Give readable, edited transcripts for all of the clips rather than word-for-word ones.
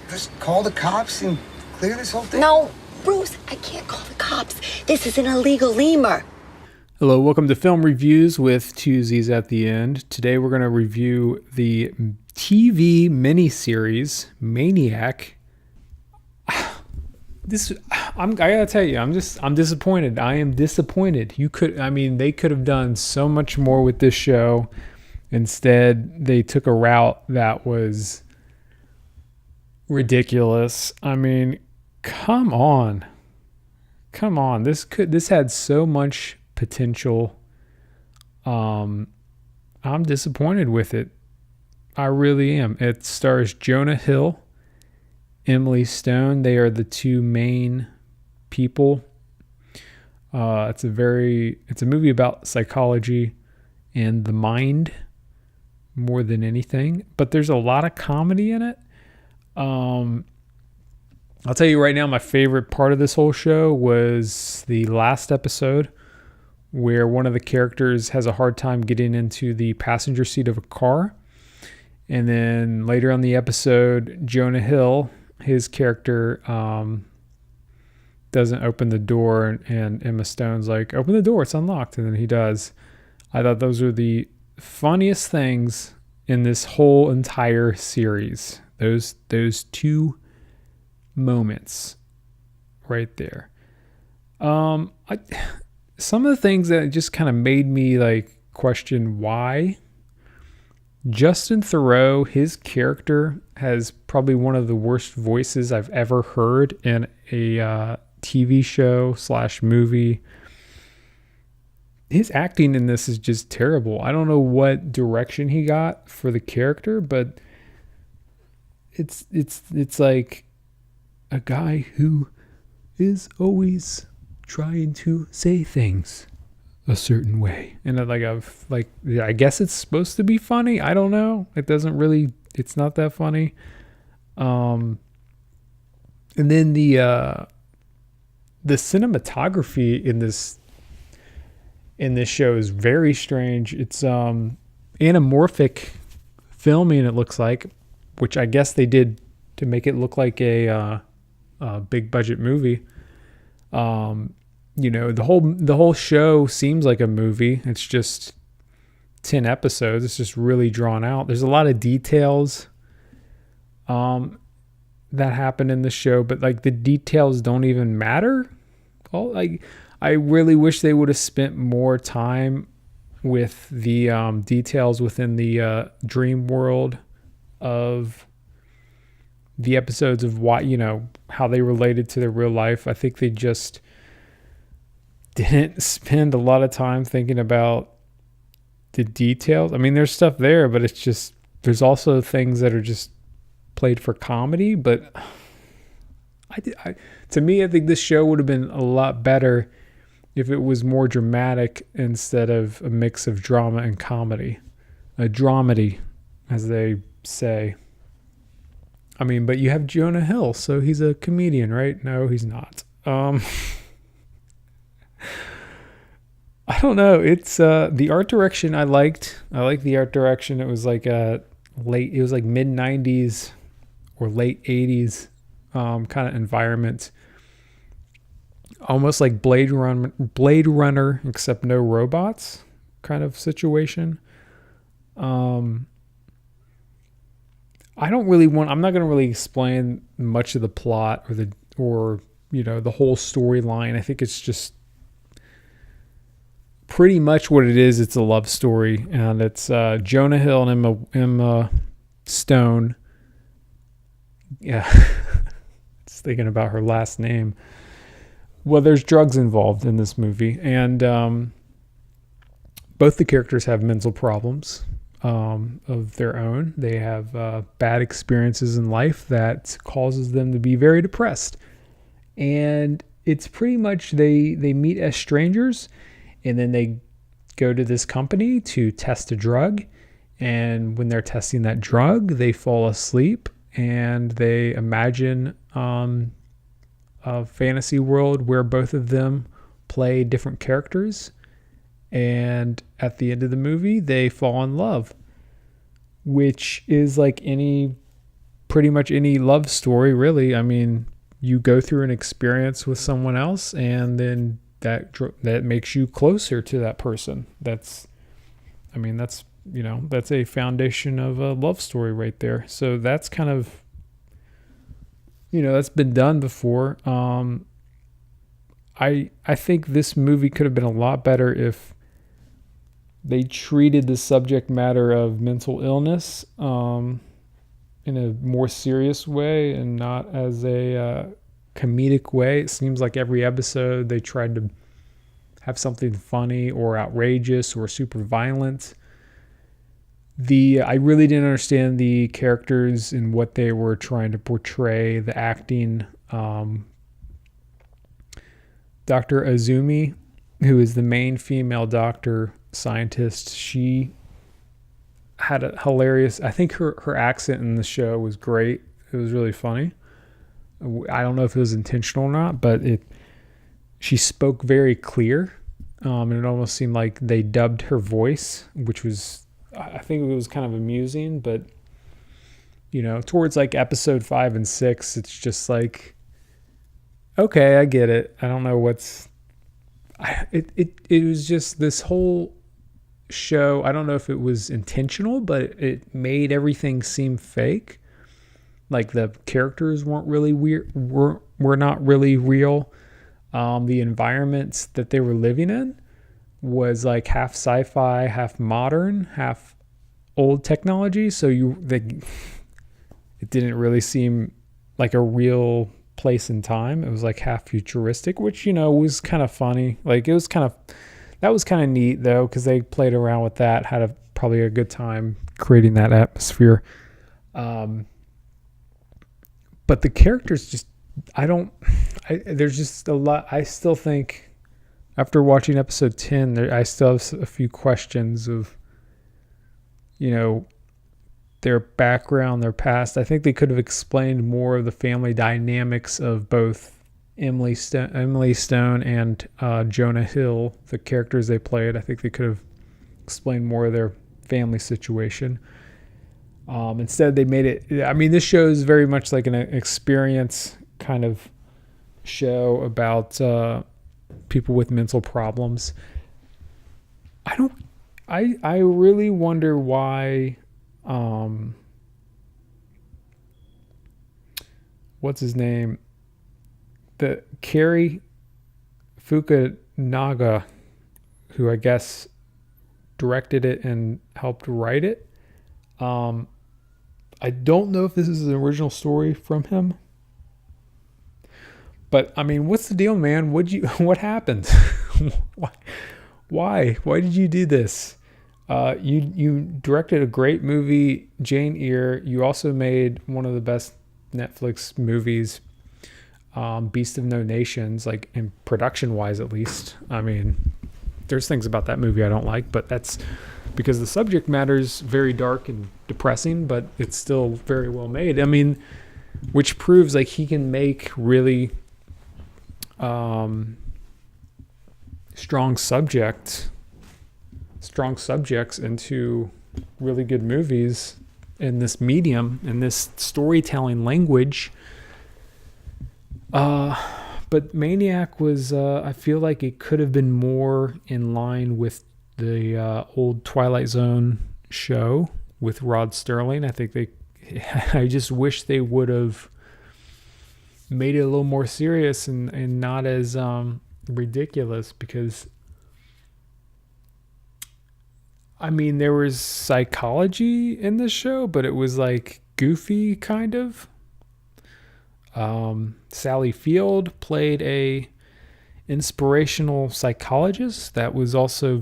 just call the cops and clear this whole thing? No, Bruce, I can't call the cops. This is an illegal lemur. Hello, welcome to Film Reviews with two Z's at the end. Today we're going to review the TV miniseries Maniac. I gotta tell you, I'm disappointed. I am disappointed. They could have done so much more with this show. Instead, they took a route that was ridiculous. I mean, come on. This had so much potential. I'm disappointed with it. I really am. It stars Jonah Hill, Emily Stone. They are the two main people. It's a movie about psychology and the mind more than anything, but there's a lot of comedy in it. I'll tell you right now, my favorite part of this whole show was the last episode where one of the characters has a hard time getting into the passenger seat of a car. And then later on the episode, Jonah Hill, his character, doesn't open the door, and Emma Stone's like, open the door, it's unlocked. And then he does. I thought those were the funniest things in this whole entire series. Those two moments right there. Some of the things that just kind of made me like question why. Justin Theroux, his character has probably one of the worst voices I've ever heard in a TV show / movie. His acting in this is just terrible. I don't know what direction he got for the character, but it's like a guy who is always trying to say things a certain way. And I guess it's supposed to be funny. I don't know. It's not that funny. And then the cinematography in this show is very strange. It's anamorphic filming, it looks like, which I guess they did to make it look like a big budget movie. The whole show seems like a movie. It's just 10 episodes. It's just really drawn out. There's a lot of details that happen in the show, but like the details don't even matter. I really wish they would have spent more time with the details within the dream world of the episodes of how they related to their real life. I think they just didn't spend a lot of time thinking about the details. I mean, there's stuff there, but it's just, there's also things that are just played for comedy. But to me, I think this show would have been a lot better if it was more dramatic instead of a mix of drama and comedy. A dramedy, as they say. I mean, but you have Jonah Hill, so he's a comedian, right? No, he's not. I don't know. It's the art direction I liked. I like the art direction. It was like mid 90s or late 80s kind of environment. Almost like Blade Runner, except no robots kind of situation. I'm not going to really explain much of the plot or the whole storyline. I think it's just pretty much what it is. It's a love story, and it's Jonah Hill and Emma Stone. Yeah, just thinking about her last name. Well, there's drugs involved in this movie, and both the characters have mental problems of their own. They have bad experiences in life that causes them to be very depressed. And it's pretty much they meet as strangers, and then they go to this company to test a drug. And when they're testing that drug, they fall asleep and they imagine a fantasy world where both of them play different characters. And at the end of the movie, they fall in love, which is like any pretty much any love story, really. I mean, you go through an experience with someone else, and then that makes you closer to that person. That's that's a foundation of a love story right there. So that's kind of, that's been done before. I think this movie could have been a lot better if they treated the subject matter of mental illness in a more serious way and not as a comedic way. It seems like every episode they tried to have something funny or outrageous or super violent. I really didn't understand the characters and what they were trying to portray, the acting. Dr. Azumi, who is the main female doctor scientist, she had a hilarious, I think her accent in the show was great. It was really funny. I don't know if it was intentional or not, but she spoke very clear. And it almost seemed like they dubbed her voice, which was, I think it was kind of amusing, but towards like episode 5 and 6, it's just like, okay, I get it. I don't know it was just this whole show. I don't know if it was intentional, but it made everything seem fake. Like the characters weren't really weird, were not really real. The environments that they were living in was like half sci-fi, half modern, half old technology. So it didn't really seem like a real place and time. It was like half futuristic, which was kind of funny. Like that was kind of neat though, because they played around with that, had probably a good time creating that atmosphere. But the characters just, there's just a lot. I still think after watching episode 10, I still have a few questions of, their background, their past. I think they could have explained more of the family dynamics of both Emily Stone and Jonah Hill, the characters they played. I think they could have explained more of their family situation. Instead, they made it. I mean, this show is very much like an experience kind of show about people with mental problems. I really wonder why. What's his name? The Cary Fukunaga, who I guess directed it and helped write it. I don't know if this is an original story from him. But I mean, what's the deal, man? What happened? Why did you do this? You directed a great movie, Jane Eyre. You also made one of the best Netflix movies, Beast of No Nations, like in production wise, at least. I mean, there's things about that movie I don't like, but that's because the subject matter is very dark and depressing, but it's still very well made. I mean, which proves like he can make really strong subjects into really good movies in this medium, in this storytelling language. But Maniac was, I feel like it could have been more in line with the old Twilight Zone show with Rod Sterling. I think I just wish they would have made it a little more serious and not as ridiculous, because I mean, there was psychology in this show, but it was like goofy kind of. Sally Field played a inspirational psychologist that was also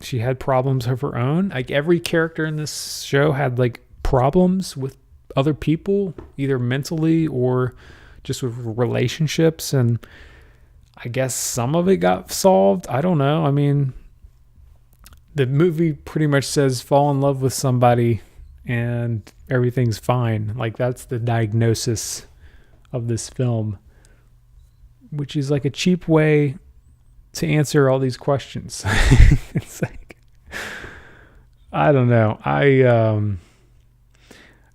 she had problems of her own. Like every character in this show had like problems with other people, either mentally or just with relationships. And I guess some of it got solved. I don't know. I mean, the movie pretty much says fall in love with somebody and everything's fine. Like that's the diagnosis of this film, which is like a cheap way to answer all these questions. It's like, I don't know.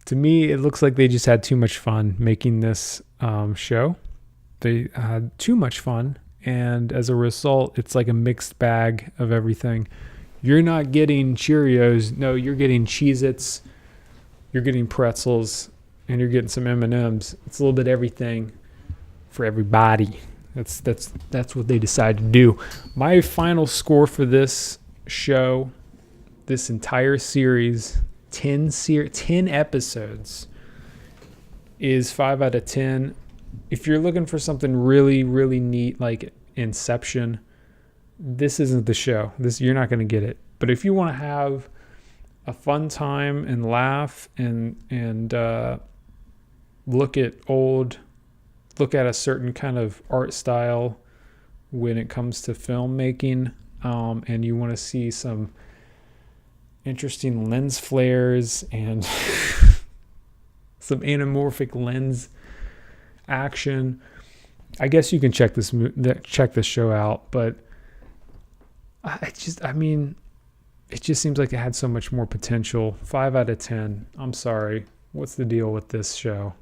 To me, it looks like they just had too much fun making this show. They had too much fun, and as a result, it's like a mixed bag of everything. You're not getting Cheerios. No, you're getting Cheez-Its. You're getting pretzels, and you're getting some M&Ms. It's a little bit everything for everybody. That's what they decided to do. My final score for this show, this entire series, 10 episodes, is 5 out of 10. If you're looking for something really, really neat like Inception, this isn't the show. You're not going to get it. But if you want to have a fun time and laugh and look at a certain kind of art style when it comes to filmmaking, and you want to see some interesting lens flares and some anamorphic lens action, I guess you can check this show out. But it just seems like it had so much more potential. 5 out of 10. I'm sorry. What's the deal with this show?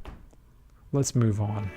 Let's move on.